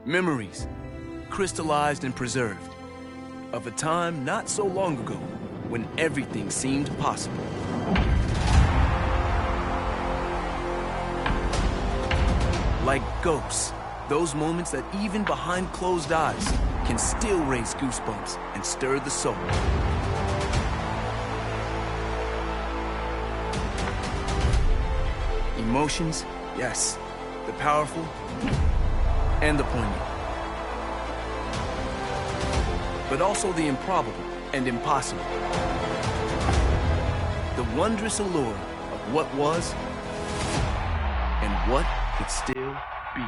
Memories, crystallized and preserved, of a time not so long ago when everything seemed possible. Like ghosts, those moments that even behind closed eyes can still raise goosebumps and stir the soul. Emotions, yes, the powerful and the poignant. But also the improbable and impossible. The wondrous allure of what was and what could still be.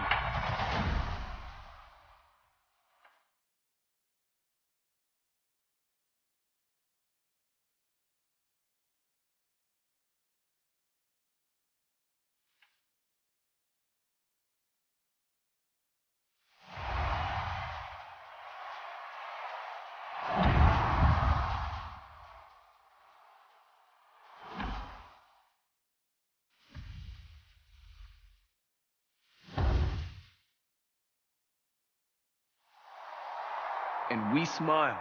And we smile,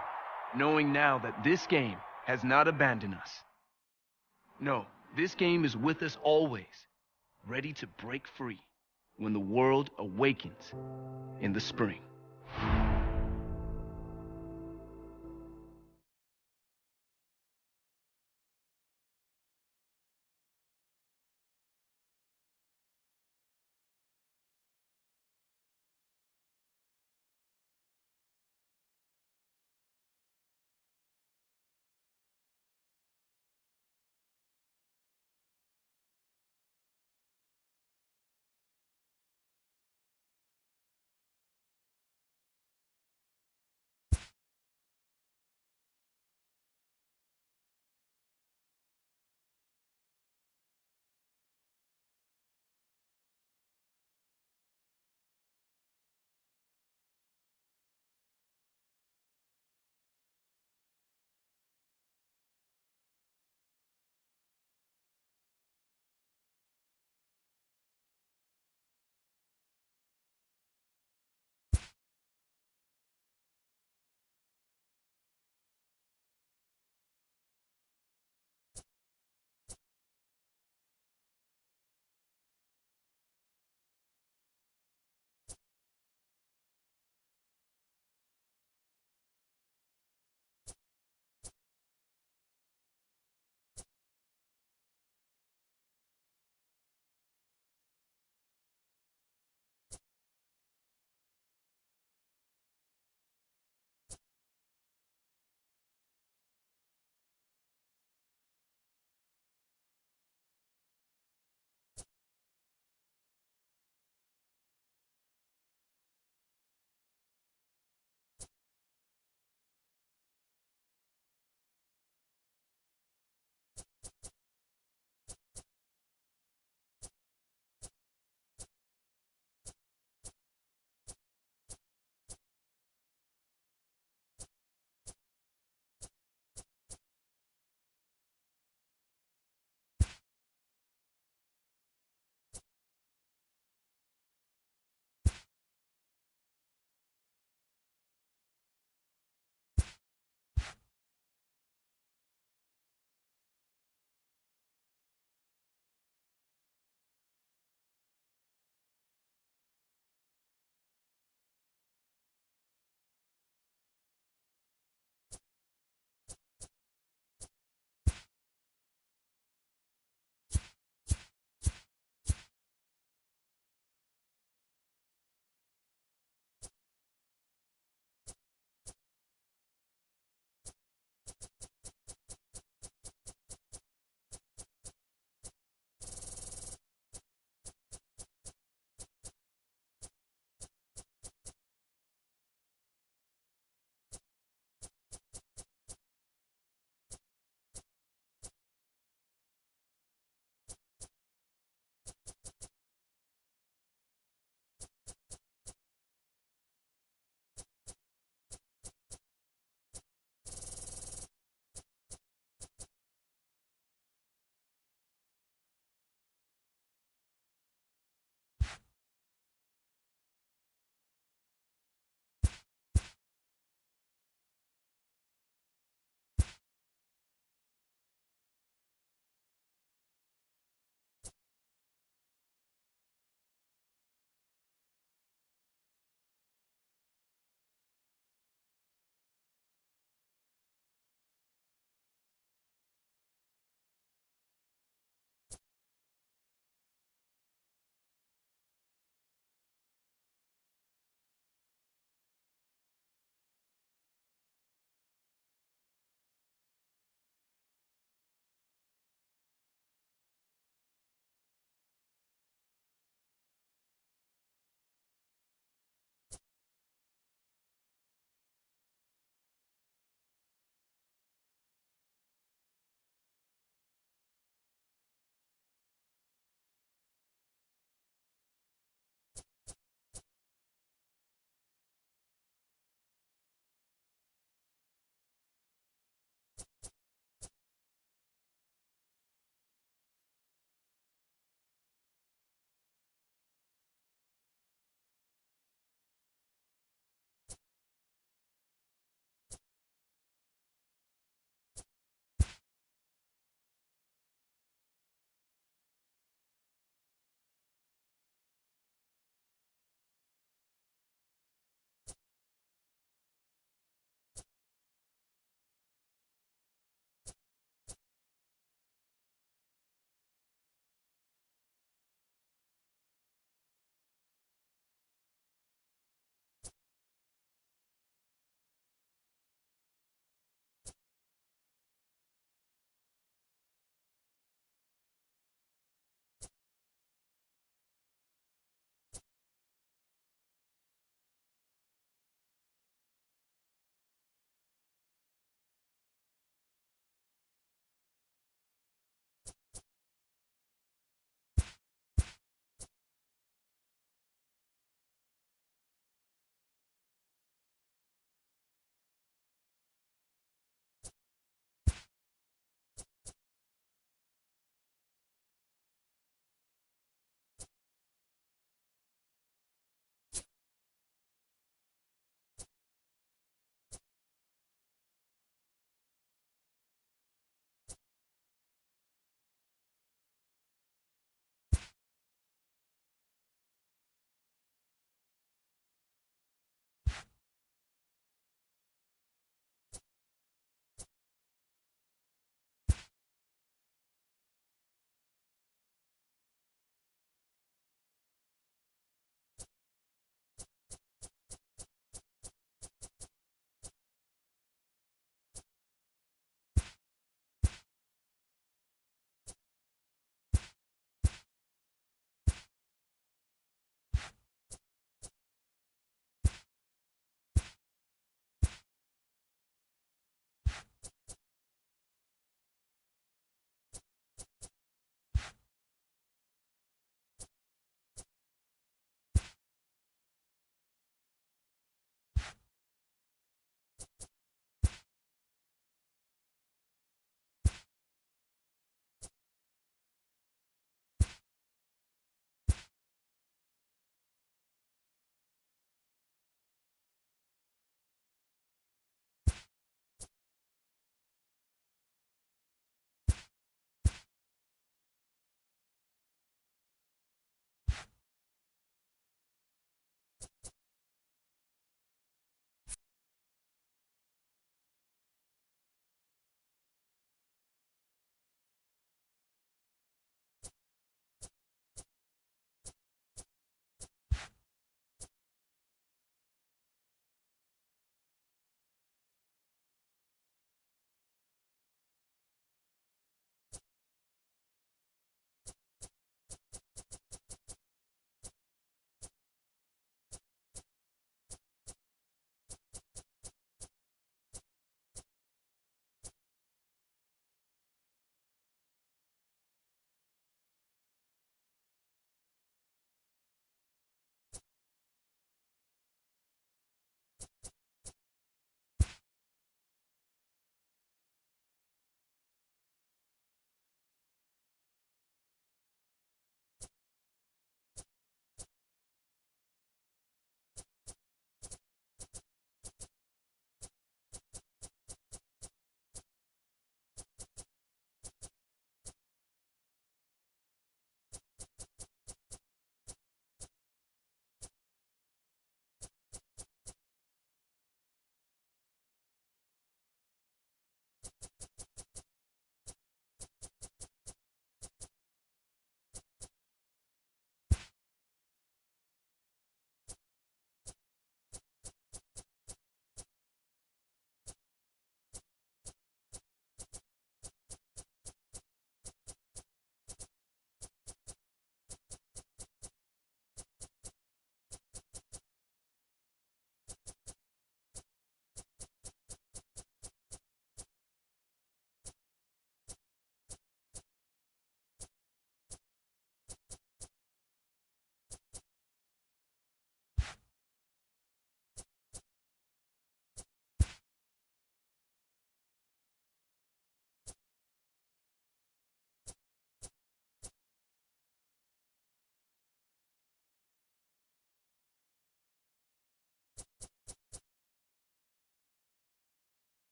knowing now that this game has not abandoned us. No, this game is with us always, ready to break free when the world awakens in the spring.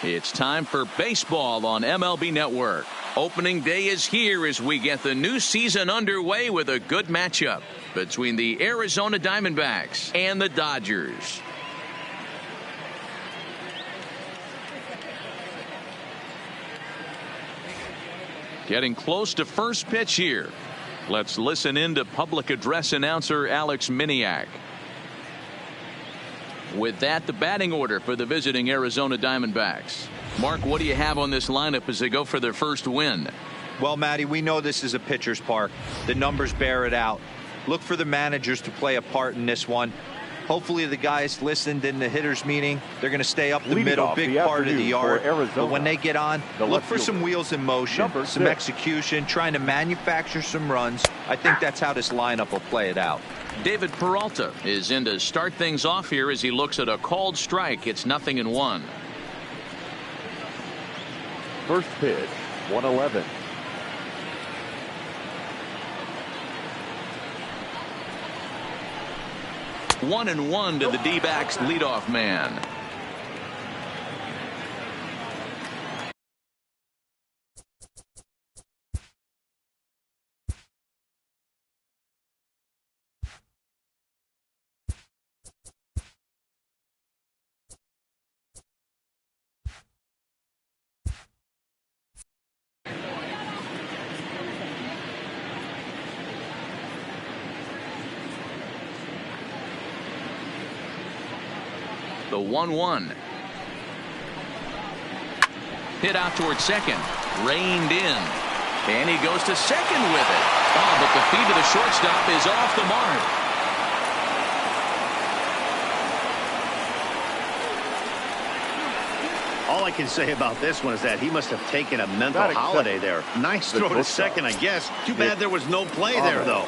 It's time for baseball on MLB Network. Opening day is here as we get the new season underway with a good matchup between the Arizona Diamondbacks and the Dodgers. Getting close to first pitch here. Let's listen in to public address announcer Alex Miniak. With that, the batting order for the visiting Arizona Diamondbacks. Mark, what do you have on this lineup as they go for their first win? Well, Matty, we know this is a pitcher's park. The numbers bear it out. Look for the managers to play a part in this one. Hopefully the guys listened in the hitters meeting. They're going to stay up the middle, big part of the yard. But when they get on, look for some wheels in motion, some execution, trying to manufacture some runs. I think that's how this lineup will play it out. David Peralta is in to start things off here as he looks at a called strike. It's 0-1. First pitch, 111. 1-1 to the D-backs leadoff man. The 1-1. Hit out towards second. Reined in. And he goes to second with it. Oh, but the feed to the shortstop is off the mark. All I can say about this one is that he must have taken a mental holiday there. Nice throw to second, I guess. Too bad there was no play there, though.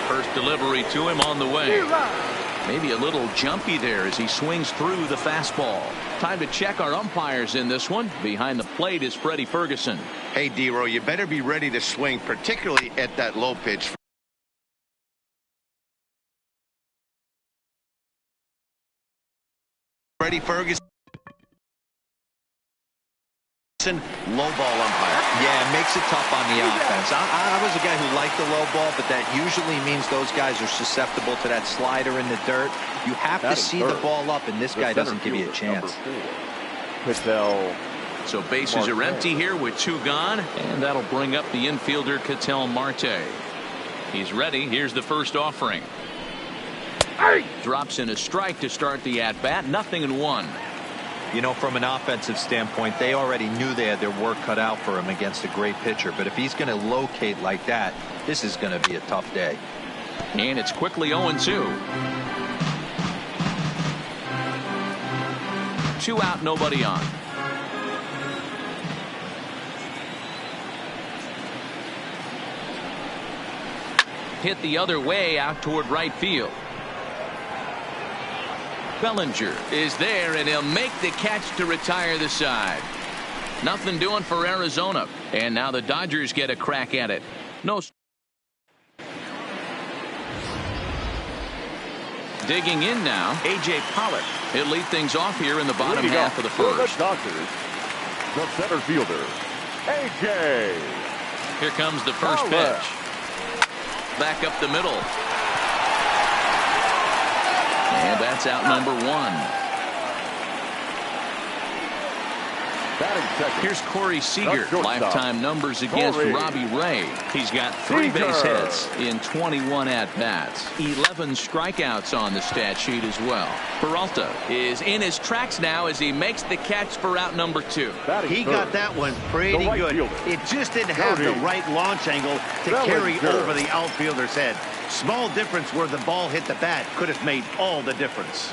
First delivery to him on the way. Maybe a little jumpy there as he swings through the fastball. Time to check our umpires in this one. Behind the plate is Freddie Ferguson. Hey, D-Row, you better be ready to swing, particularly at that low pitch. Freddie Ferguson, low ball umpire. Yeah, it makes it tough on the offense. I was a guy who liked the low ball, but that usually means those guys are susceptible to that slider in the dirt. You have to see the ball up, and this guy doesn't give you a chance. So bases are empty here with 2 gone, and that'll bring up the infielder Ketel Marte. He's ready. Here's the first offering. Drops in a strike to start the at-bat. 0-1. You know, from an offensive standpoint, they already knew they had their work cut out for him against a great pitcher. But if he's going to locate like that, this is going to be a tough day. And it's quickly 0-2. 2 out, nobody on. Hit the other way out toward right field. Bellinger is there, and he'll make the catch to retire the side. Nothing doing for Arizona, and now the Dodgers get a crack at it. No. Digging in now, A.J. Pollock. He'll lead things off here in the bottom half of the first. The Dodgers, the center fielder, A.J. Here comes the first pitch. Back up the middle. And that's out number 1. Here's Corey Seager. Lifetime numbers against Robbie Ray. He's got 3 base hits in 21 at-bats. 11 strikeouts on the stat sheet as well. Peralta is in his tracks now as he makes the catch for out number 2. He got that one pretty good. It just didn't have the right launch angle to carry over the outfielder's head. Small difference where the ball hit the bat could have made all the difference.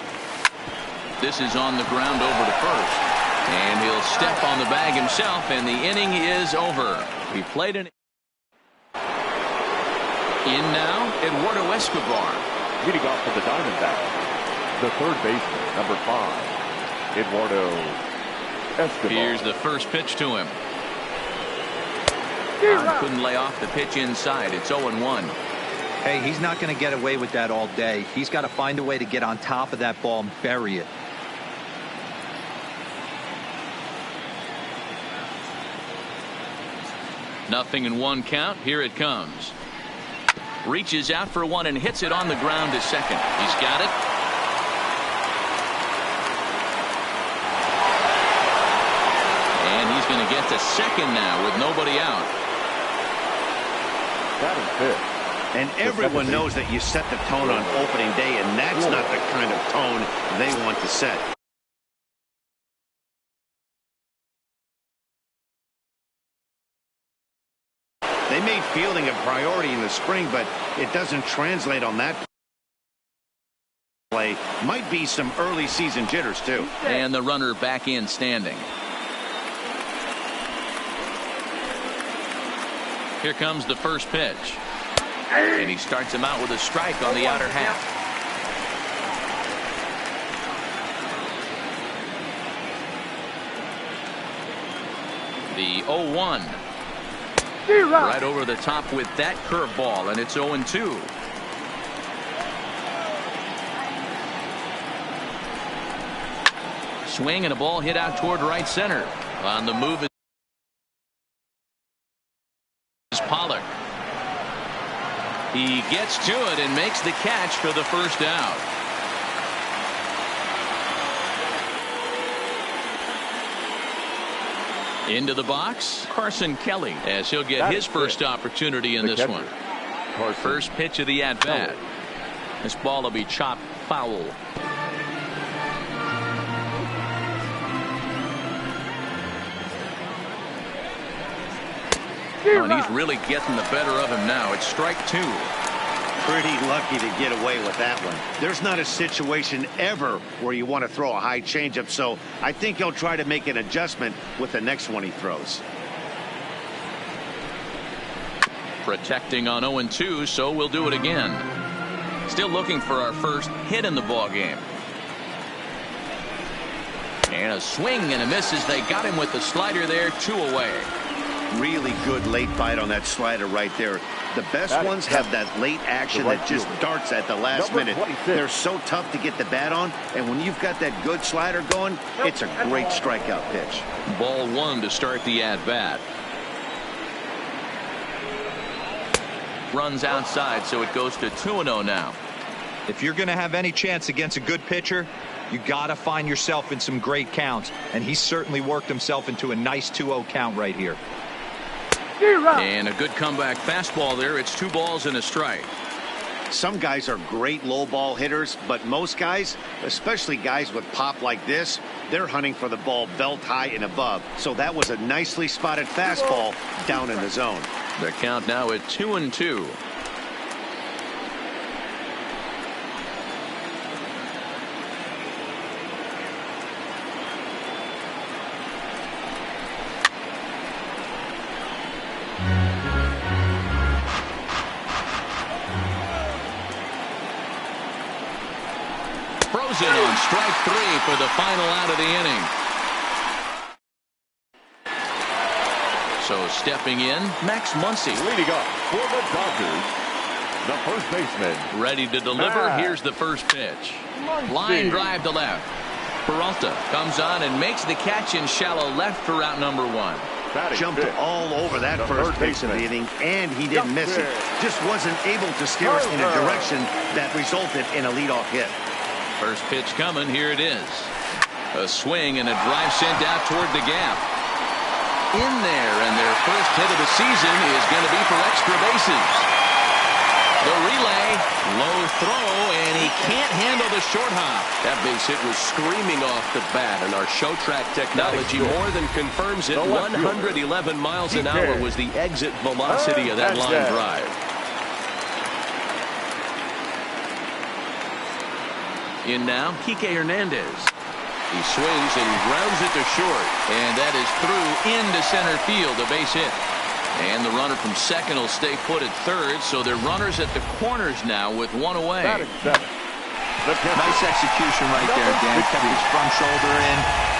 This is on the ground over to first. And he'll step on the bag himself, and the inning is over. He played an... In now, Eduardo Escobar. Leading off for the Diamondbacks, the third baseman, number 5, Eduardo Escobar. Here's the first pitch to him. Couldn't lay off the pitch inside. It's 0-1. Hey, he's not going to get away with that all day. He's got to find a way to get on top of that ball and bury it. 0-1 count. Here it comes. Reaches out for one and hits it on the ground to second. He's got it. And he's going to get to second now with nobody out. That is fifth. And everyone knows that you set the tone on opening day, and that's not the kind of tone they want to set. They made fielding a priority in the spring, but it doesn't translate on that play. Might be some early season jitters, too. And the runner back in standing. Here comes the first pitch. And he starts him out with a strike on the outer half. The 0-1. Right over the top with that curveball, and it's 0-2. Swing and a ball hit out toward right center. On the move is Pollock. He gets to it and makes the catch for the first out. Into the box, Carson Kelly, as he'll get his first opportunity in this one. First pitch of the at-bat. This ball will be chopped foul. Oh, and he's really getting the better of him now. It's strike two. Pretty lucky to get away with that one. There's not a situation ever where you want to throw a high changeup, so I think he'll try to make an adjustment with the next one he throws. Protecting on 0-2, so we'll do it again. Still looking for our first hit in the ball game. And a swing and a miss as they got him with the slider there, 2 away. Really good late bite on that slider right there. The best ones have that late action that just darts at the last minute. They're so tough to get the bat on, and when you've got that good slider going, it's a great strikeout pitch. Ball one to start the at-bat. Runs outside, so it goes to 2-0 now. If you're going to have any chance against a good pitcher, you got to find yourself in some great counts, and he certainly worked himself into a nice 2-0 count right here. And a good comeback fastball there. It's 2 balls and a strike. Some guys are great low ball hitters, but most guys, especially guys with pop like this, they're hunting for the ball belt high and above. So that was a nicely spotted fastball down in the zone. The count now at 2-2. Frozen on strike 3 for the final out of the inning. So stepping in, Max Muncy. Leading up for the Dodgers, the first baseman. Ready to deliver. Here's the first pitch. Line drive to left. Peralta comes on and makes the catch in shallow left for out number 1. Jumped all over that first pitch of the inning, and he didn't miss it. Just wasn't able to steer us in a direction that resulted in a leadoff hit. First pitch coming. Here it is. A swing and a drive sent out toward the gap. In there, and their first hit of the season is going to be for extra bases. The relay, low throw, and he can't handle the short hop. That base hit was screaming off the bat, and our show track technology more than confirms it. 111 miles an hour was the exit velocity of that line drive. In now, Kike Hernandez. He swings and grounds it to short, and that is through into center field, a base hit. And the runner from second will stay put at third, so they're runners at the corners now with 1 away. Nice execution right there, Dan. Kept his front shoulder in,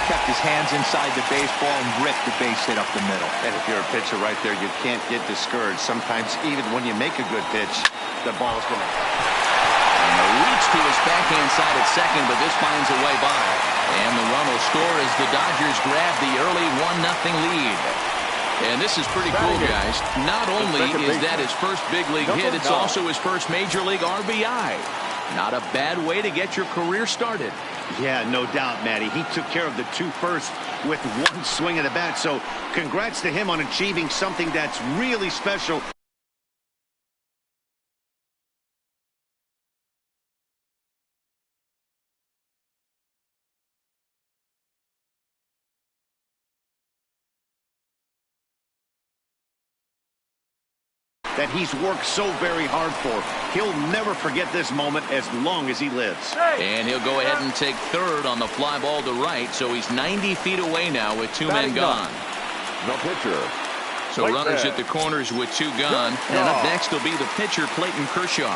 kept his hands inside the baseball, and ripped the base hit up the middle. And if you're a pitcher right there, you can't get discouraged. Sometimes even when you make a good pitch, the ball's going to... And a reach to his backhand side at second, but this finds a way by. And the run will score as the Dodgers grab the early 1-0 lead. And this is pretty cool, guys. Not only is that his first big league hit, it's also his first major league RBI. Not a bad way to get your career started. Yeah, no doubt, Matty. He took care of the 2 first with one swing of the bat. So congrats to him on achieving something that's really special. That he's worked so very hard for. He'll never forget this moment as long as he lives. And he'll go ahead and take third on the fly ball to right, so he's 90 feet away now with 2 men gone. The pitcher. So runners at the corners with 2 gone, and up next will be the pitcher, Clayton Kershaw.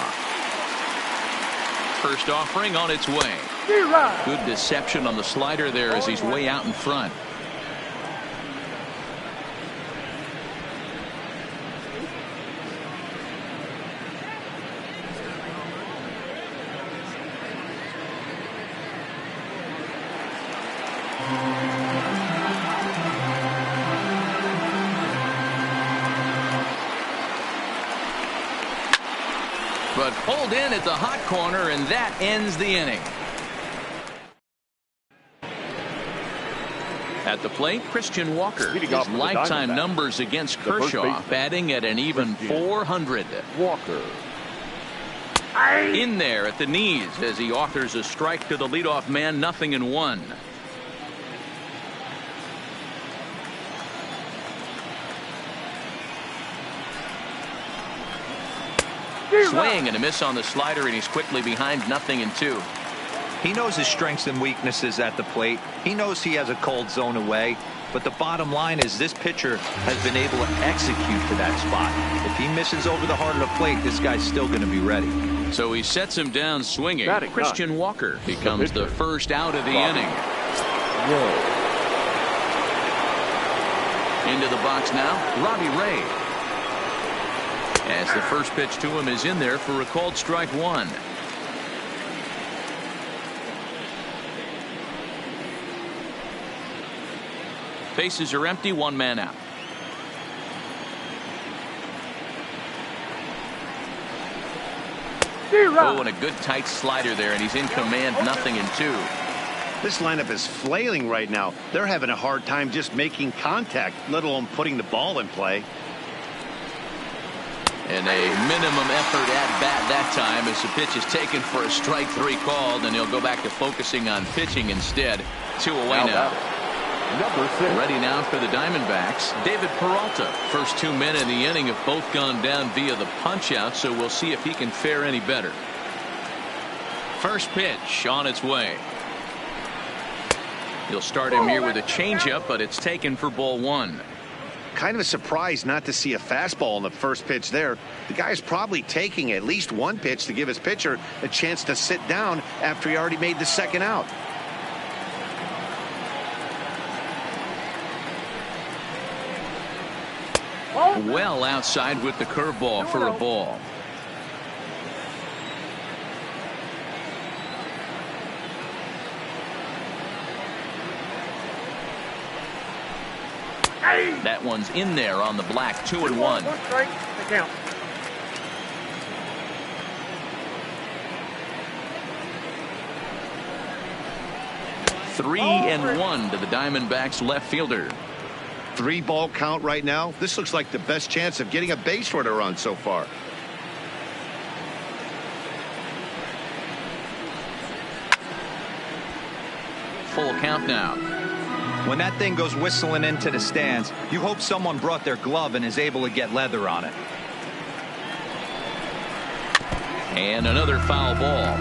First offering on its way. Good deception on the slider there as he's way out in front. But pulled in at the hot corner, and that ends the inning. At the plate, Christian Walker. His lifetime numbers against Kershaw, batting at an even 400. Walker. In there at the knees as he offers a strike to the leadoff man, 0-1. Swing and a miss on the slider, and he's quickly behind 0-2. He knows his strengths and weaknesses at the plate. He knows he has a cold zone away. But the bottom line is this pitcher has been able to execute to that spot. If he misses over the heart of the plate, this guy's still going to be ready. So he sets him down swinging. Christian Walker becomes the first out of the inning. Into the box now, Robbie Ray. As the first pitch to him is in there for a called strike 1. Bases are empty, 1 man out. Oh, and a good tight slider there, and he's in command, 0-2. This lineup is flailing right now. They're having a hard time just making contact, let alone putting the ball in play. And a minimum effort at bat that time as the pitch is taken for a strike 3 called, and he'll go back to focusing on pitching instead. 2 away now. Number 6. Ready now for the Diamondbacks, David Peralta. First 2 men in the inning have both gone down via the punch-out, so we'll see if he can fare any better. First pitch on its way. He'll start him here with a changeup, but it's taken for ball 1. Kind of a surprise not to see a fastball on the first pitch there. The guy's probably taking at least 1 pitch to give his pitcher a chance to sit down after he already made the second out. Well outside with the curveball for a ball. That one's in there on the black, 2-1. 3-1 to the Diamondbacks left fielder. 3-ball count right now. This looks like the best chance of getting a base runner run so far. Full count now. When that thing goes whistling into the stands, you hope someone brought their glove and is able to get leather on it. And another foul ball.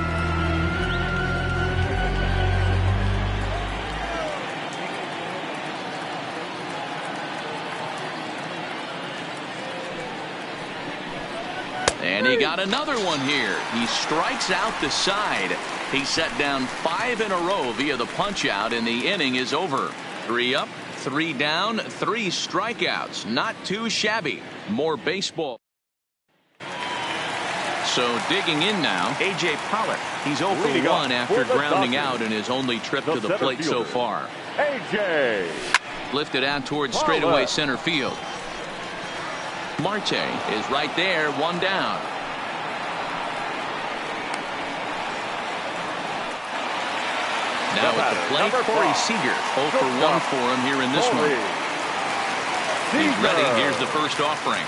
And he got another one here. He strikes out the side. He set down 5 in a row via the punch out, and the inning is over. 3 up, 3 down, 3 strikeouts. Not too shabby. More baseball. So digging in now, A.J. Pollock. He's 0 for 1 after grounding out in his only trip to the plate so far. A.J. Lifted out towards straightaway center field. Marte is right there, one down. Now at the plate, Corey Seager. 0 for 1 for him here in this one. He's ready. Here's the first offering.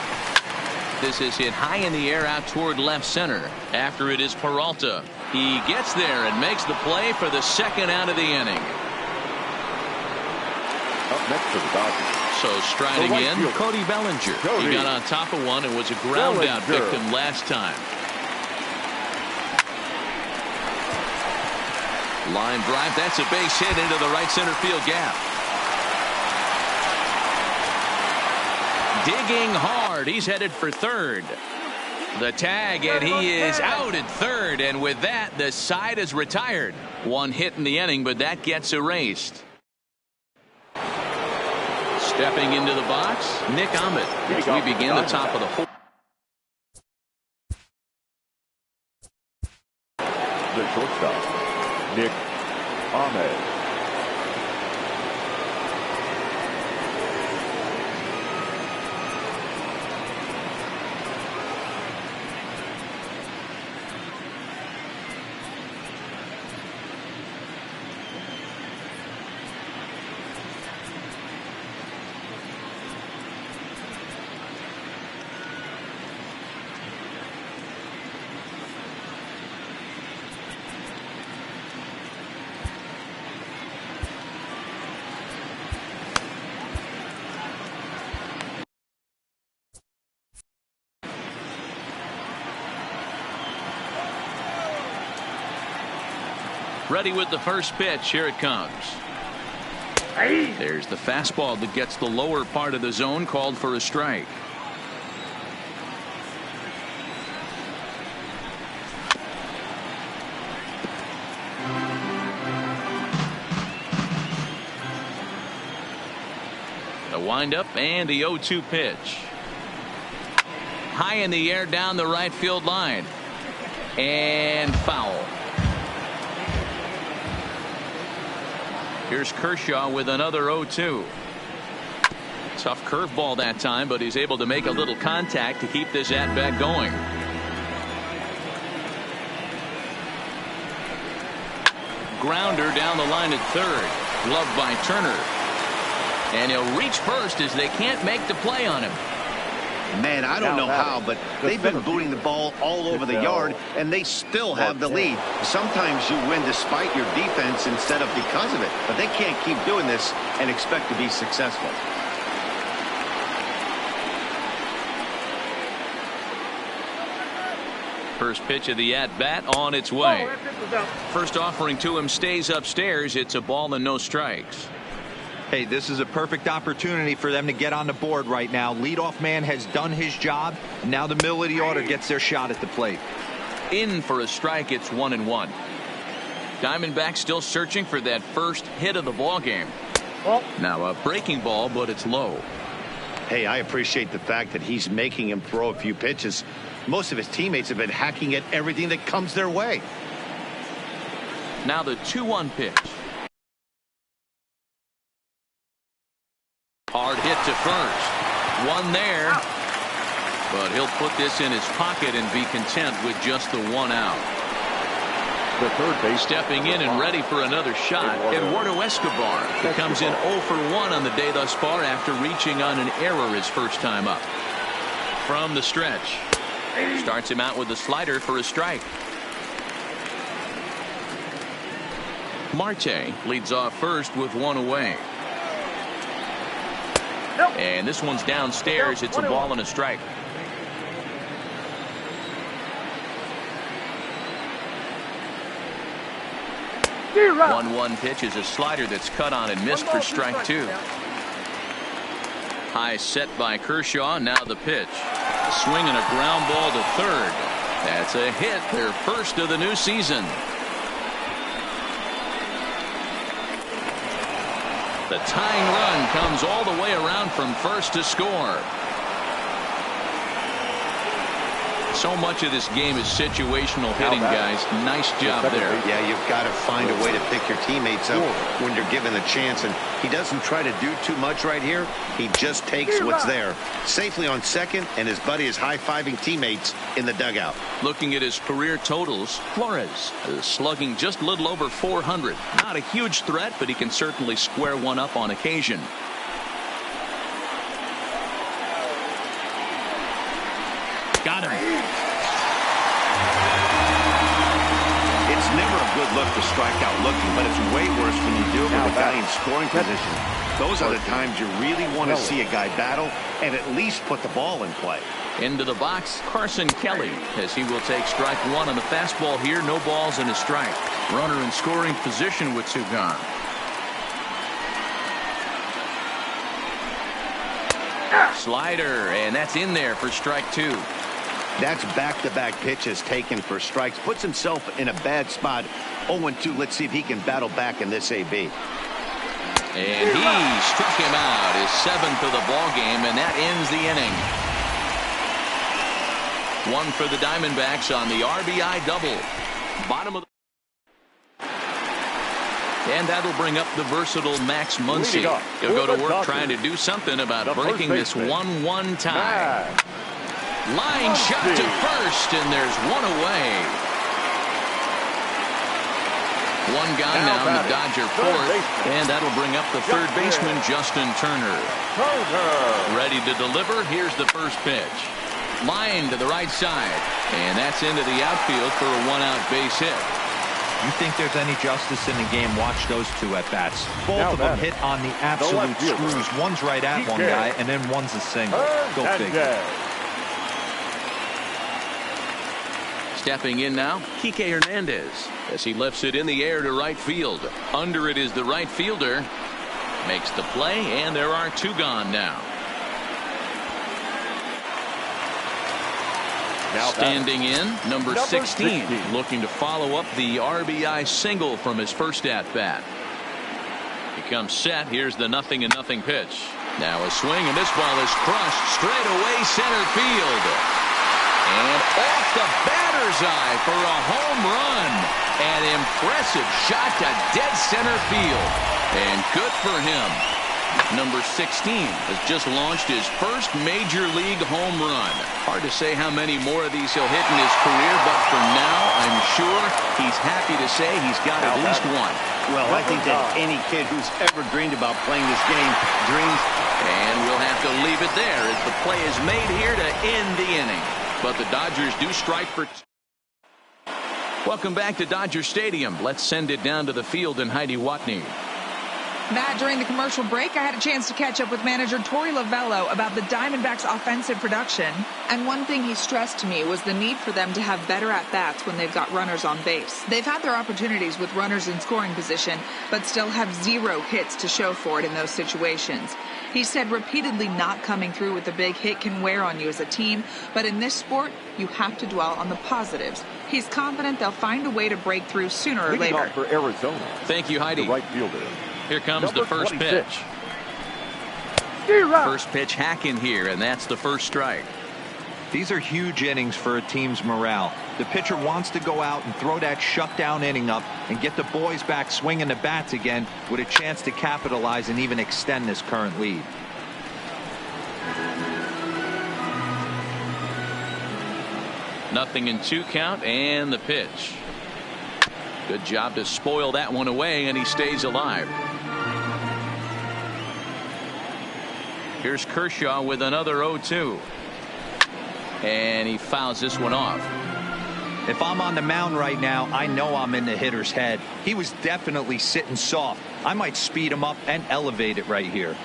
This is hit high in the air out toward left center. After it is Peralta. He gets there and makes the play for the second out of the inning. Up next to the Dodgers. So striding in, Cody Bellinger. He got on top of one and was a ground out victim last time. Line drive. That's a base hit into the right center field gap. Digging hard. He's headed for third. The tag, and he is out at third. And with that, the side is retired. One hit in the inning, but that gets erased. Stepping into the box, Nick Ahmed. As we begin the top of the fourth. The shortstop, Nick Ahmed. Ready with the first pitch. Here it comes. There's the fastball that gets the lower part of the zone, called for a strike. The windup and the 0-2 pitch. High in the air down the right field line. And foul. Here's Kershaw with another 0-2. Tough curveball that time, but he's able to make a little contact to keep this at-bat going. Grounder down the line at third. Gloved by Turner. And he'll reach first as they can't make the play on him. Man, I don't know how, but they've been booting the ball all over the yard, and they still have the lead. Sometimes you win despite your defense instead of because of it, but they can't keep doing this and expect to be successful. First pitch of the at-bat on its way. First offering to him stays upstairs. It's a ball and no strikes. Hey, this is a perfect opportunity for them to get on the board right now. Leadoff man has done his job. And now the middle of the order gets their shot at the plate. In for a strike. It's 1-1. Diamondbacks still searching for that first hit of the ball game. Now a breaking ball, but it's low. Hey, I appreciate the fact that he's making him throw a few pitches. Most of his teammates have been hacking at everything that comes their way. Now the 2-1 pitch. Hard hit to first. One there. But he'll put this in his pocket and be content with just the one out. The third base. Stepping in and ready for another shot, Eduardo Escobar, who comes in 0 for 1 on the day thus far after reaching on an error his first time up. From the stretch. Starts him out with a slider for a strike. Marte leads off first with one away. And this one's downstairs. It's a ball and a strike. Zero. 1-1 pitch is a slider that's cut on and missed for strike two. High set by Kershaw. Now the pitch. Swing and a ground ball to third. That's a hit. Their first of the new season. The tying run comes all the way around from first to score. So much of this game is situational hitting, guys. Nice job there. Yeah, you've got to find a way to pick your teammates up when you're given the chance. And he doesn't try to do too much right here. He just takes what's there. Safely on second, and his buddy is high-fiving teammates in the dugout. Looking at his career totals, Flores is slugging just a little over 400. Not a huge threat, but he can certainly square one up on occasion. Got him. It's never a good look to strike out looking, but it's way worse when you do it with a guy in scoring position. Those are the times you really want to see a guy battle and at least put the ball in play. Into the box, Carson Kelly, as he will take strike one on the fastball here. No balls and a strike. Runner in scoring position with 2 gone. Slider, and that's in there for strike 2. That's back-to-back pitches taken for strikes. Puts himself in a bad spot. 0-2. Let's see if he can battle back in this AB. And he struck him out. His 7th of the ball game, and that ends the inning. One for the Diamondbacks on the RBI double. Bottom of the... And that'll bring up the versatile Max Muncy. He'll go to work trying to do something about breaking this 1-1 tie. Line shot to first, and there's one away. One gone now in the Dodger fourth, and that'll bring up the third baseman, Justin Turner. Ready to deliver. Here's the first pitch. Line to the right side, and that's into the outfield for a 1-out base hit. You think there's any justice in the game? Watch those 2 at-bats. Both of them hit on the absolute screws. One's right at one guy, and then one's a single. Go figure. Stepping in now, Kike Hernandez, as he lifts it in the air to right field. Under it is the right fielder. Makes the play, and there are 2 gone now. Standing in, number 16, looking to follow up the RBI single from his first at-bat. He comes set. Here's the 0-0 pitch. Now a swing, and this ball is crushed straight away center field. And off the batter's eye for a home run. An impressive shot to dead center field. And good for him. Number 16 has just launched his first major league home run. Hard to say how many more of these he'll hit in his career, but for now, I'm sure he's happy to say he's got at least one. Well, I think that any kid who's ever dreamed about playing this game dreams. And we'll have to leave it there as the play is made here to end the inning. But the Dodgers do strike for... Welcome back to Dodger Stadium. Let's send it down to the field in Heidi Watney. Matt, during the commercial break, I had a chance to catch up with manager Torey Lovello about the Diamondbacks' offensive production. And one thing he stressed to me was the need for them to have better at-bats when they've got runners on base. They've had their opportunities with runners in scoring position, but still have 0 hits to show for it in those situations. He said repeatedly not coming through with a big hit can wear on you as a team, but in this sport, you have to dwell on the positives. He's confident they'll find a way to break through sooner or later. For Arizona. Thank you, Heidi. The right fielder. Here comes the first 26. pitch. First pitch hack in here, and that's the first strike. These are huge innings for a team's morale. The pitcher wants to go out and throw that shutdown inning up and get the boys back swinging the bats again with a chance to capitalize and even extend this current lead. Nothing in 2 count, and the pitch. Good job to spoil that one away, and he stays alive. Here's Kershaw with another 0-2. And he fouls this one off. If I'm on the mound right now, I know I'm in the hitter's head. He was definitely sitting soft. I might speed him up and elevate it right here.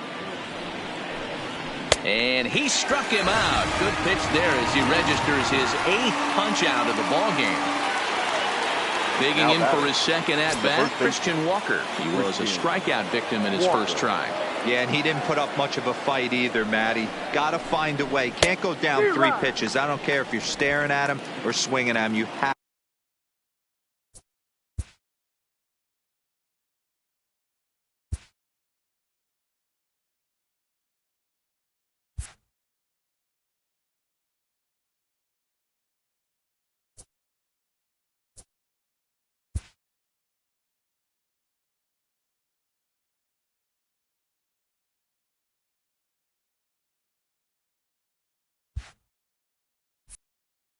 And he struck him out. Good pitch there as he registers his 8th punch out of the ball game. Digging in for his second at-bat, Christian Walker. He was a strikeout victim in his first try. Yeah, and he didn't put up much of a fight either, Matty. Got to find a way. Can't go down 3 pitches. I don't care if you're staring at him or swinging at him. You have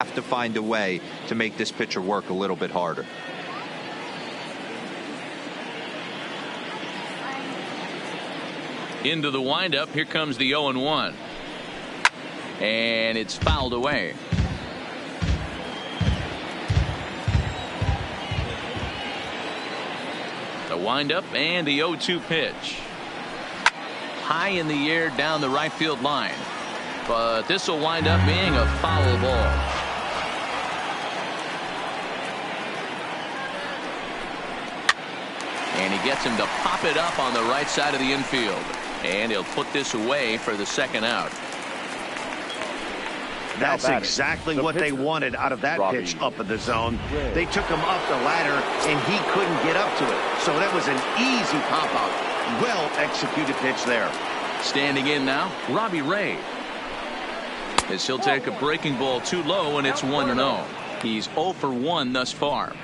have to find a way to make this pitcher work a little bit harder. Into the windup. Here comes the 0-1. And it's fouled away. The windup and the 0-2 pitch. High in the air down the right field line. But this will wind up being a foul ball. And he gets him to pop it up on the right side of the infield. And he'll put this away for the second out. That's exactly what they wanted out of that pitch up in the zone. They took him up the ladder, and he couldn't get up to it. So that was an easy pop-out. Well-executed pitch there. Standing in now, Robbie Ray. As he'll take a breaking ball too low, and it's 1-0. He's 0 for 1 thus far.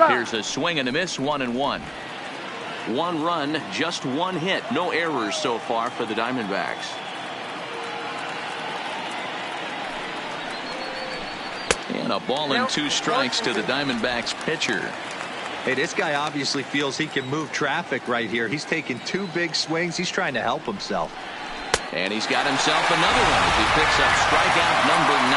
Here's a swing and a miss, 1-1. 1 run, just 1 hit. No errors so far for the Diamondbacks. And a ball and 2 strikes to the Diamondbacks pitcher. Hey, this guy obviously feels he can move traffic right here. He's taking 2 big swings. He's trying to help himself. And he's got himself another one as he picks up strikeout number 9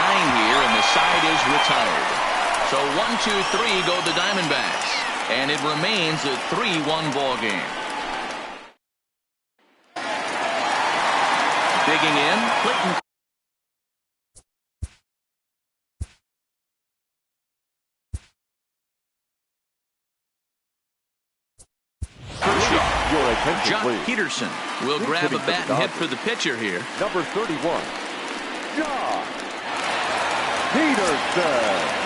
here, and the side is retired. So 1-2-3 go the Diamondbacks, and it remains a 3-1 ball game. Digging in, Clinton. Jock Peterson will grab a bat and hit for the pitcher here. Number 31, Jock Peterson.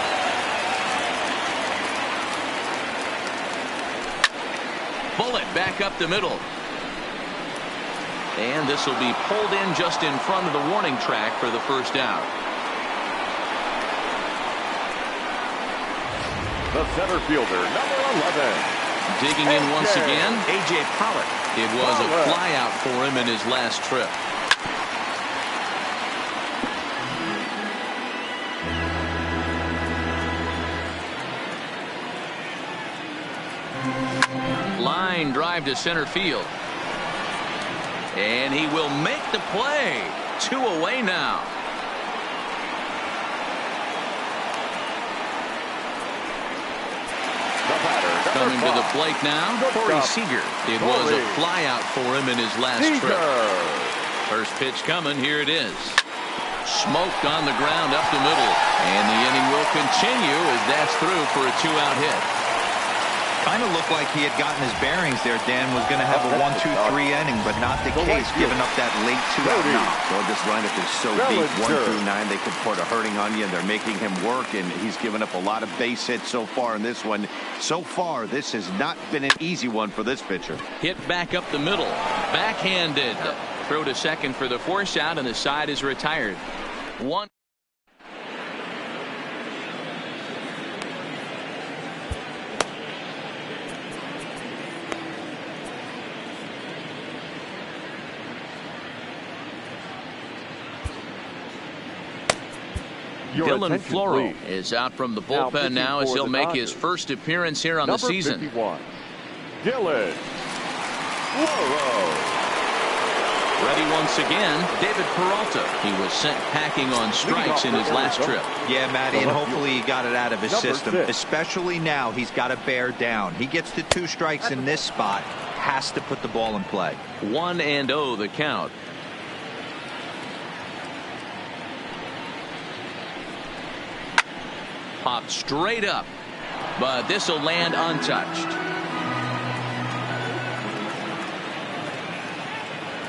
Bullet back up the middle. And this will be pulled in just in front of the warning track for the first out. The center fielder, number 11. Digging in once again, A.J. Pollock. It was a flyout for him in his last trip. Line drive to center field. And he will make the play. 2 away now. Coming to the plate now, Corey Seager. It was a flyout for him in his last trip. First pitch coming. Here it is. Smoked on the ground up the middle. And the inning will continue as that's through for a 2-out hit. Kind of looked like he had gotten his bearings there. Dan was going to have a 1-2-3 inning, but not the case, giving up that late 2-out knock. Well, this lineup is so deep, 1 through 9, they could put a hurting on you, and they're making him work, and he's given up a lot of base hits so far in this one. So far, this has not been an easy one for this pitcher. Hit back up the middle. Backhanded. Throw to second for the force out, and the side is retired. 1. Dylan Floro is out from the bullpen now as he'll make his first appearance here on the season. 51, Dylan Floro. Ready once again, David Peralta. He was sent packing on strikes in his last trip. Yeah, Matty, and hopefully he got it out of his system. Especially now, he's got to bear down. He gets to 2 strikes in this spot, has to put the ball in play. 1-0 the count. Popped straight up, but this will land untouched.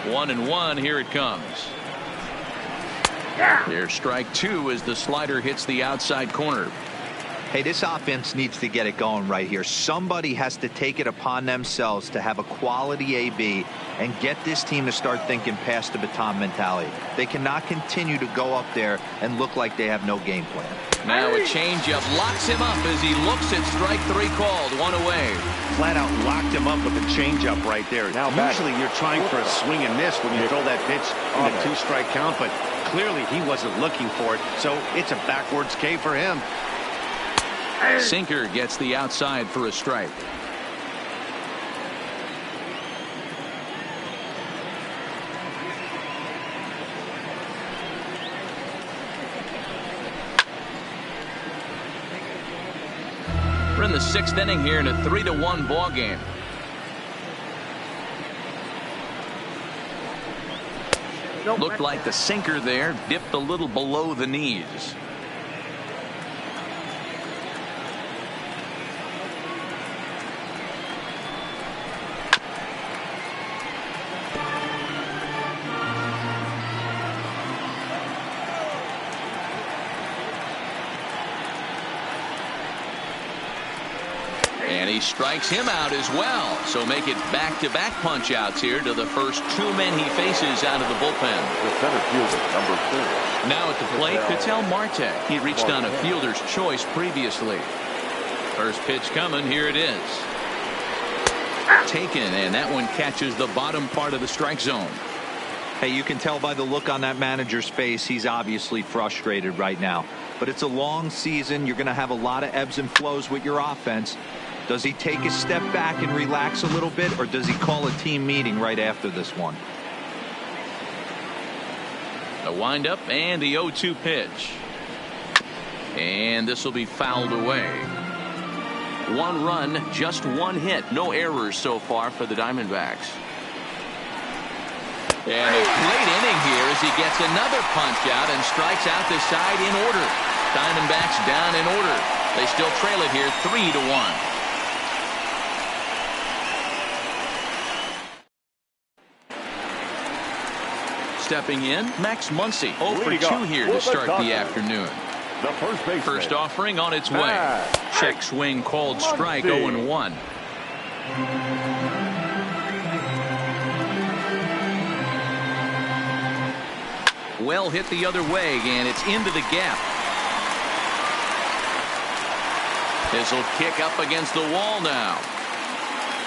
1-1, here it comes. Here's strike 2 as the slider hits the outside corner. Hey, this offense needs to get it going right here. Somebody has to take it upon themselves to have a quality AB and get this team to start thinking past the baton mentality. They cannot continue to go up there and look like they have no game plan. Now a changeup locks him up as he looks at strike 3 called. 1 away. Flat out locked him up with a changeup right there. Now usually you're trying for a swing and miss when you throw that pitch in a 2-strike count, but clearly he wasn't looking for it, so it's a backwards K for him. Sinker gets the outside for a strike. We're in the 6th inning here in a 3-1 ball game. Looked like the sinker there dipped a little below the knees. And he strikes him out as well. So make it back-to-back punch-outs here to the first 2 men he faces out of the bullpen. The center fielder, number 4. Now at the plate, Ketel Marte. He reached on a fielder's choice previously. First pitch coming. Here it is. Taken, and that one catches the bottom part of the strike zone. Hey, you can tell by the look on that manager's face, he's obviously frustrated right now. But it's a long season. You're going to have a lot of ebbs and flows with your offense. Does he take a step back and relax a little bit, or does he call a team meeting right after this one? The windup and the 0-2 pitch. And this will be fouled away. 1 run, just 1 hit. No errors so far for the Diamondbacks. And a great inning here as he gets another punch out and strikes out the side in order. Diamondbacks down in order. They still trail it here 3-1. Stepping in, Max Muncy. 0 for 2 here to start the afternoon. The first offering on its way. Check swing called strike. 0-1. Well hit the other way, and it's into the gap. This will kick up against the wall now.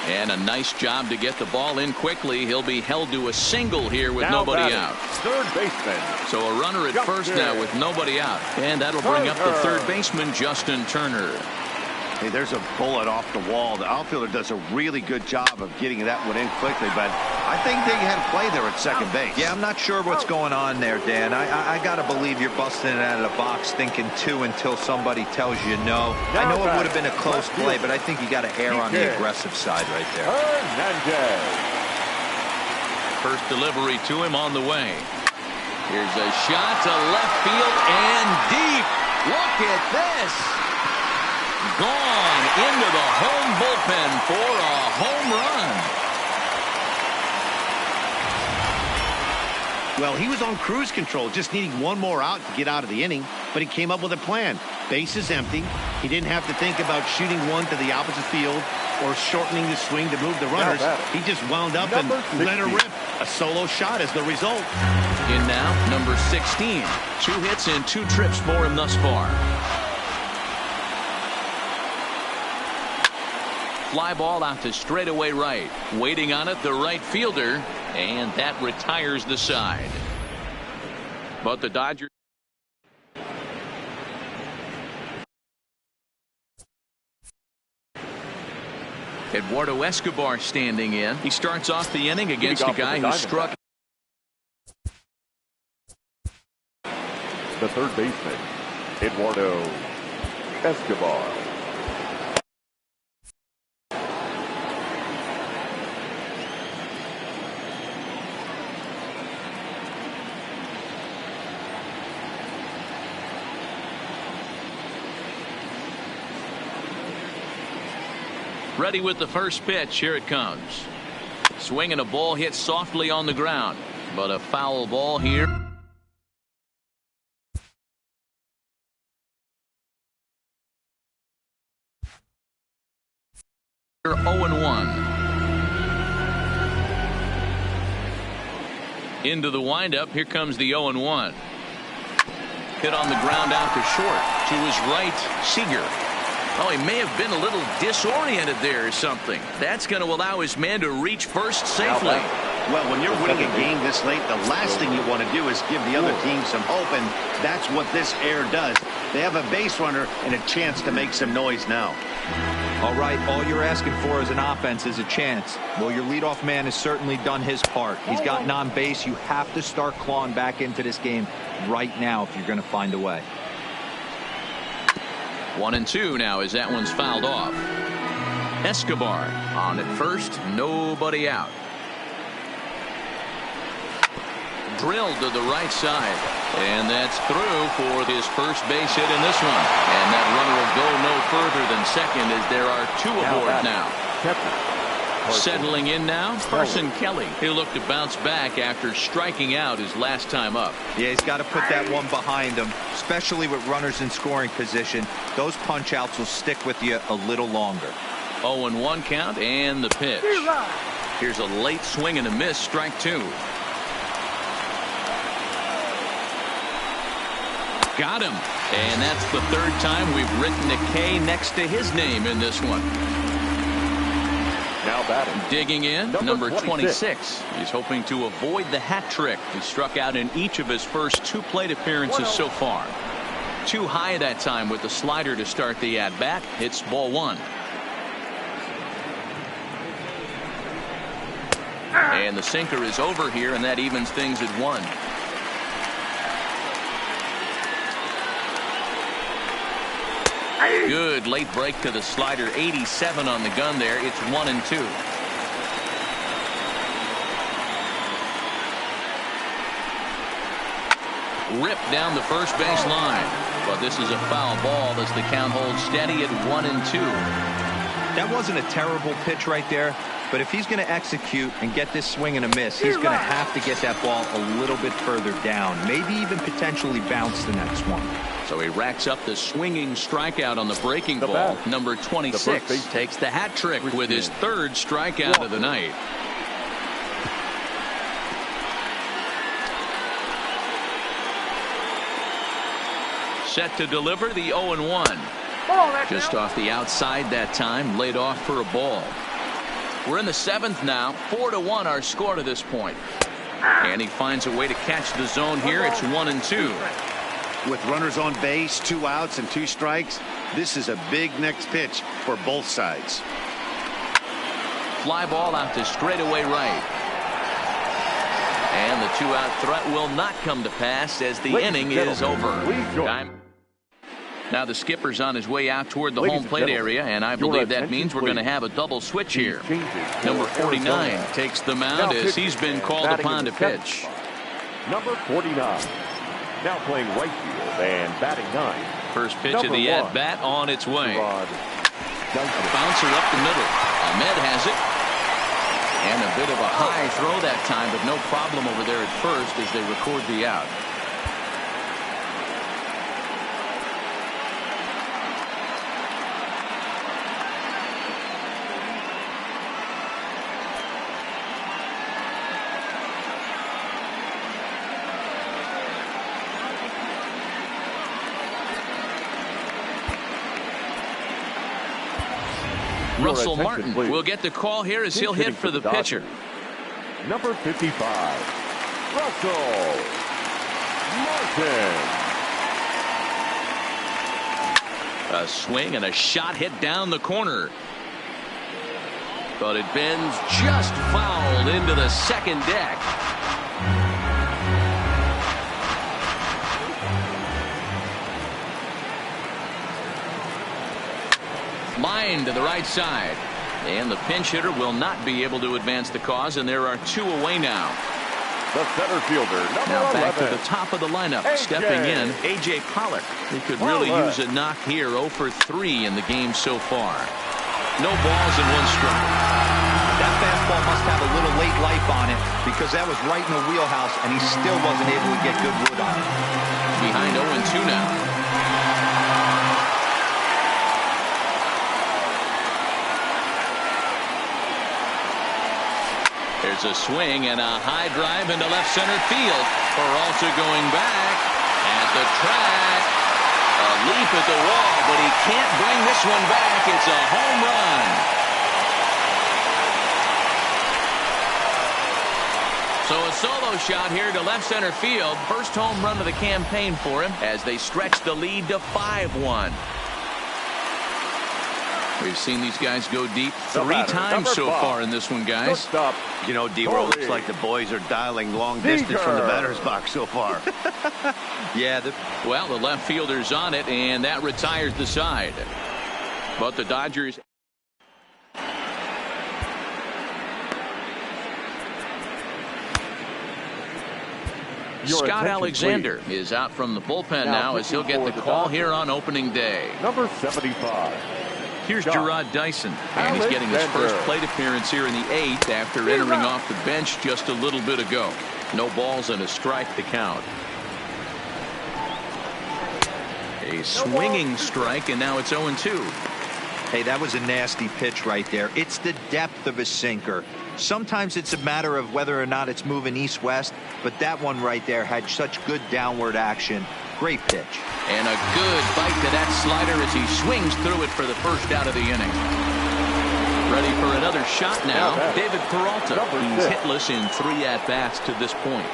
And a nice job to get the ball in quickly. He'll be held to a single here with nobody out. Third baseman. So a runner at first now with nobody out. And that'll bring up the third baseman, Justin Turner. Hey, there's a bullet off the wall. The outfielder does a really good job of getting that one in quickly, but I think they had a play there at second base. Yeah, I'm not sure what's going on there, Dan. I got to believe you're busting it out of the box thinking 2 until somebody tells you no. I know it would have been a close play, but I think you got to err on the aggressive side right there. First delivery to him on the way. Here's a shot to left field and deep. Look at this. Gone into the home bullpen for a home run. Well, he was on cruise control, just needing 1 more out to get out of the inning, but he came up with a plan. Base is empty. He didn't have to think about shooting one to the opposite field or shortening the swing to move the runners. He just wound up and let her rip. A solo shot is the result. In now, number 16. 2 hits and 2 trips for him thus far. Fly ball out to straightaway right. Waiting on it, the right fielder. And that retires the side. But the Dodgers. Eduardo Escobar standing in. He starts off the inning against a guy who struck. The third baseman, Eduardo Escobar. Ready with the first pitch. Here it comes. Swinging a ball hit softly on the ground, but a foul ball here. 0-1. Into the windup. Here comes the 0-1. Hit on the ground out to short. To his right, Seager. Oh, he may have been a little disoriented there or something. That's going to allow his man to reach first safely. Well, when you're winning a game this late, the last thing you want to do is give the other team some hope, and that's what this air does. They have a base runner and a chance to make some noise now. All right, all you're asking for as an offense is a chance. Well, your leadoff man has certainly done his part. He's gotten on base. You have to start clawing back into this game right now if you're going to find a way. 1-2 now as that one's fouled off. Escobar on at first, nobody out. Drilled to the right side, and that's through for his first base hit in this one. And that runner will go no further than second as there are two aboard now. Settling in now, Carson Kelly. He'll look to bounce back after striking out his last time up. Yeah, he's got to put that one behind him, especially with runners in scoring position. Those punch outs will stick with you a little longer. 0-1 count and the pitch. Here's a late swing and a miss, strike two. Got him. And that's the third time we've written a K next to his name in this one. Now batting. Digging in, number 26. He's hoping to avoid the hat trick. He struck out in each of his first two plate appearances so far. Too high that time with the slider to start the at-bat. Hits ball one. And the sinker is over here, and that evens things at one. Good late break to the slider. 87 on the gun there. It's 1-2. Ripped down the first base line. But this is a foul ball as the count holds steady at 1-2. That wasn't a terrible pitch right there. But if he's going to execute and get this swing and a miss, he's going to have to get that ball a little bit further down. Maybe even potentially bounce the next one. So he racks up the swinging strikeout on the breaking ball. Number 26 takes the hat trick with his third strikeout of the night. Set to deliver the 0-1. Just off the outside that time, laid off for a ball. We're in the seventh now. 4-1 our score to this point. And he finds a way to catch the zone here. It's 1-2. With runners on base, 2 outs and 2 strikes, this is a big next pitch for both sides. Fly ball out to straightaway right. And the 2-out threat will not come to pass as the inning is over. Now the skipper's on his way out toward the home plate area, and I believe that means we're going to have a double switch here. Number 49 takes the mound as he's been called upon to pitch. Number 49. Now playing right field and batting 9. First pitch of the at-bat on its way. A bouncer up the middle. Ahmed has it. And a bit of a high throw that time, but no problem over there at first as they record the out. Russell Martin will get the call here as he'll hit for the pitcher. Number 55, Russell Martin. A swing and a shot hit down the corner. But it bends just fouled into the second deck. Line to the right side. And the pinch hitter will not be able to advance the cause, and there are 2 away now. The center fielder, now back to the top of the lineup. Stepping in, A.J. Pollock. He could really use a knock here. 0 for 3 in the game so far. No balls and 1 strike. That fastball must have a little late life on it because that was right in the wheelhouse, and he still wasn't able to get good wood on it. Behind 0-2 now. There's a swing and a high drive into left center field. Peralta going back at the track. A leap at the wall, but he can't bring this one back. It's a home run. So a solo shot here to left center field. First home run of the campaign for him as they stretch the lead to 5-1. We've seen these guys go deep 3 times so far in this one, guys. You know, D-Roll, looks like the boys are dialing long distance from the batter's box so far. Yeah. Well, the left fielder's on it, and that retires the side. But the Dodgers... Scott Alexander is out from the bullpen now as he'll get the call here on opening day. Number 75. Here's Gerard Dyson, and he's getting his first plate appearance here in the 8th after entering off the bench just a little bit ago. No balls and a strike to count. A swinging strike, and now it's 0-2. Hey, that was a nasty pitch right there. It's the depth of a sinker. Sometimes it's a matter of whether or not it's moving east-west, but that one right there had such good downward action. Great pitch. And a good bite to that slider as he swings through it for the first out of the inning. Ready for another shot now. David Peralta. He's hitless in 3 at-bats to this point.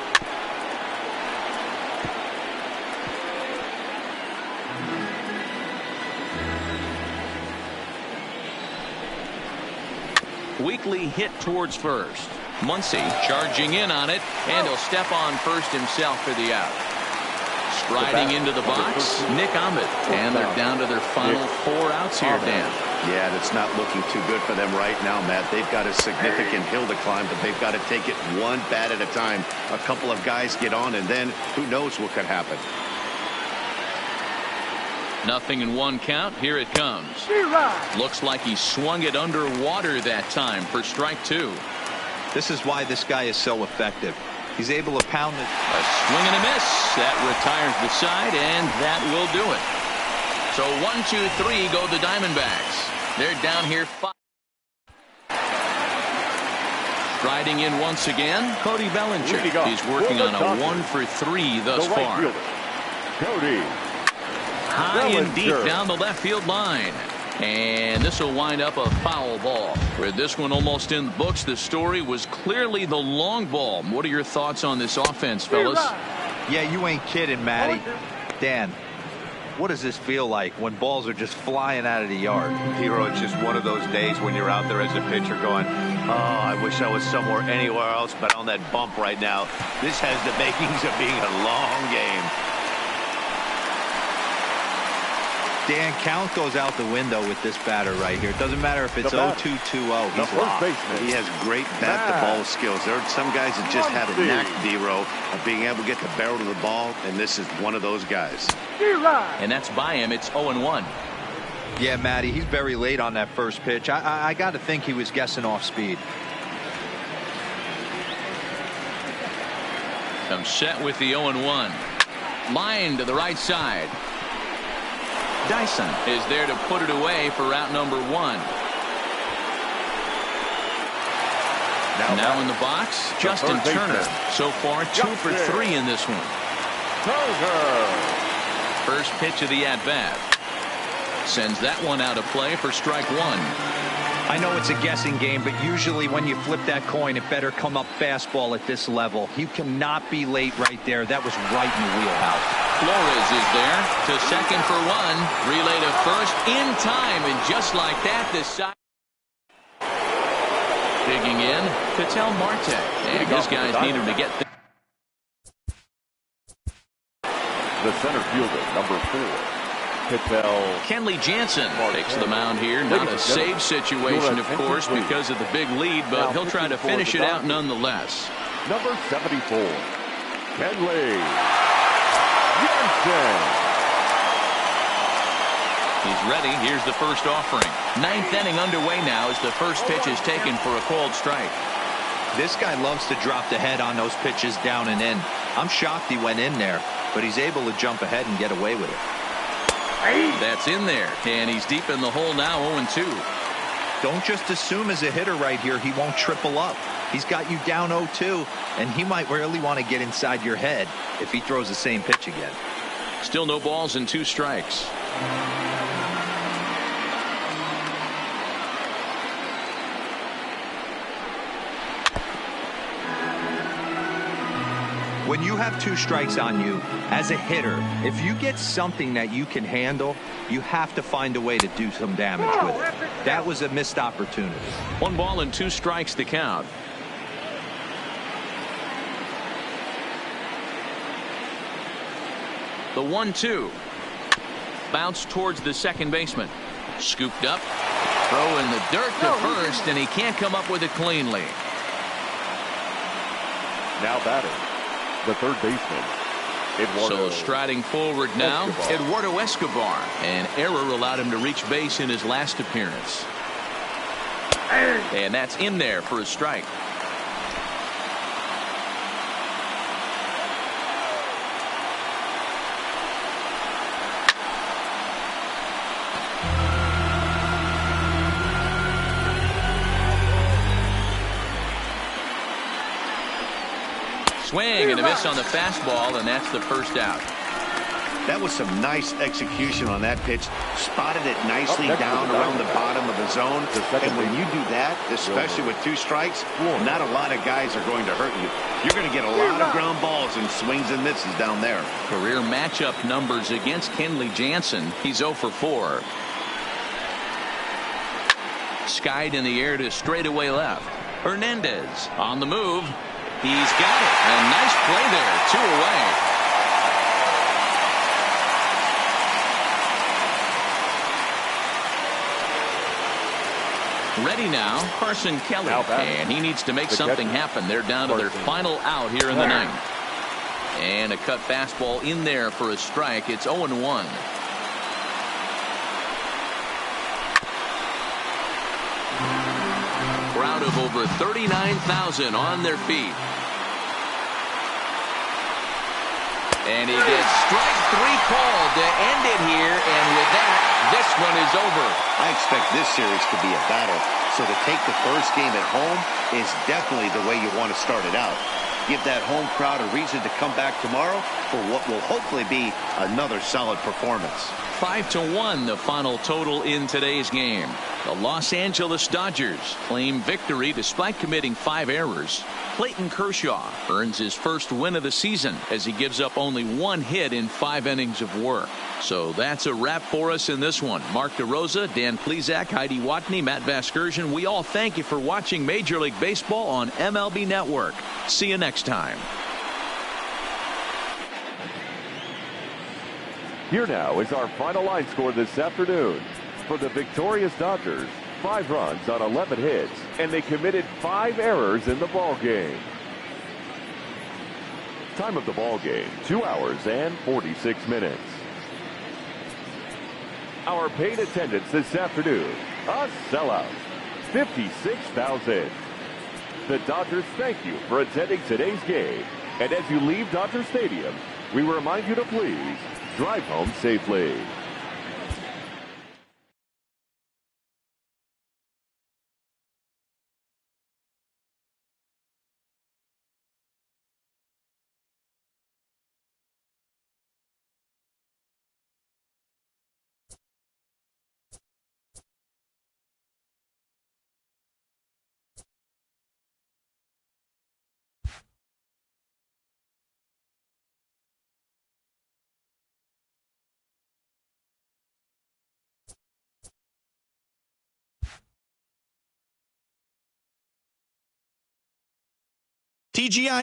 Weekly hit towards first. Muncy charging in on it, and he'll step on first himself for the out. Striding into the box, Nick Ahmed. And they're down to their final 4 outs here, Dan. Yeah, that's not looking too good for them right now, Matt. They've got a significant hill to climb, but they've got to take it one bat at a time. A couple of guys get on, and then who knows what could happen. Nothing in 1 count. Here it comes. Looks like he swung it underwater that time for strike 2. This is why this guy is so effective. He's able to pound it. A swing and a miss. That retires the side, and that will do it. So 1, 2, 3 go the Diamondbacks. They're down here 5. Striding in once again, Cody Bellinger. He's working on a 1 for 3 thus far. Cody. High and deep down the left field line. And this will wind up a foul ball. With this one almost in the books, the story was clearly the long ball. What are your thoughts on this offense, fellas? Yeah, you ain't kidding, Matty. Dan, what does this feel like when balls are just flying out of the yard? Hero, it's just one of those days when you're out there as a pitcher going, oh, I wish I was somewhere anywhere else but on that bump right now. This has the makings of being a long game. Dan, count goes out the window with this batter right here. It doesn't matter if it's 0-2-2-0. He's locked. He has great bat-to-ball skills. There are some guys that just have a knack, D-Row, of being able to get the barrel to the ball, and this is one of those guys. And that's by him. It's 0-1. Yeah, Matty, he's very late on that first pitch. I got to think he was guessing off speed. I'm set with the 0-1. Line to the right side. Dyson is there to put it away for route number 1. Now in the box, Justin Turner. So far, 2 for 3 in this one. First pitch of the at-bat. Sends that one out of play for strike 1. I know it's a guessing game, but usually when you flip that coin, it better come up fastball at this level. You cannot be late right there. That was right in the wheelhouse. Flores is there to second for 1. Relay to first in time, and just like that, the side. Digging in, Ketel Marte. And these guys need him to get the center fielder, number 4. Kenley Jansen takes the mound here. Not a save situation, of course, because of the big lead, but he'll try to finish it out nonetheless. Number 74, Kenley Jansen. He's ready. Here's the first offering. 9th inning underway now as the first pitch is taken for a called strike. This guy loves to drop the head on those pitches down and in. I'm shocked he went in there, but he's able to jump ahead and get away with it. That's in there, and he's deep in the hole now, 0-2. Don't just assume as a hitter right here he won't triple up. He's got you down 0-2, and he might really want to get inside your head if he throws the same pitch again. Still no balls and 2 strikes. When you have 2 strikes on you, as a hitter, if you get something that you can handle, you have to find a way to do some damage with it. That was a missed opportunity. 1 ball and 2 strikes to count. The 1-2. Bounce towards the second baseman. Scooped up. Throw in the dirt to first, and he can't come up with it cleanly. Now batting, the third baseman, Eduardo. So striding forward now, Eduardo Escobar. An error allowed him to reach base in his last appearance. And that's in there for a strike. Swing and a miss on the fastball, and that's the first out. That was some nice execution on that pitch. Spotted it nicely down around the bottom of the zone. And when you do that, especially with 2 strikes, not a lot of guys are going to hurt you. You're going to get a lot of ground balls and swings and misses down there. Career matchup numbers against Kenley Jansen. He's 0 for 4. Skied in the air to straightaway left. Hernandez on the move. He's got it. A nice play there. 2 away. Ready now, Carson Kelly. And he needs to make something happen. They're down to their final out here in the 9th. And a cut fastball in there for a strike. It's 0-1. Crowd of over 39,000 on their feet. And he gets strike 3 called to end it here, and with that, this one is over. I expect this series to be a battle, so to take the first game at home is definitely the way you want to start it out. Give that home crowd a reason to come back tomorrow for what will hopefully be another solid performance. 5-1 the final total in today's game. The Los Angeles Dodgers claim victory despite committing 5 errors. Clayton Kershaw earns his first win of the season as he gives up only 1 hit in 5 innings of work. So that's a wrap for us in this one. Mark DeRosa, Dan Plezak, Heidi Watney, Matt Vasgersian. We all thank you for watching Major League Baseball on MLB Network. See you next time. Here now is our final line score this afternoon. For the victorious Dodgers, 5 runs on 11 hits, and they committed 5 errors in the ball game. Time of the ball game, 2 hours and 46 minutes. Our paid attendance this afternoon, a sellout, 56,000. The Dodgers thank you for attending today's game. And as you leave Dodger Stadium, we remind you to please drive home safely. TGI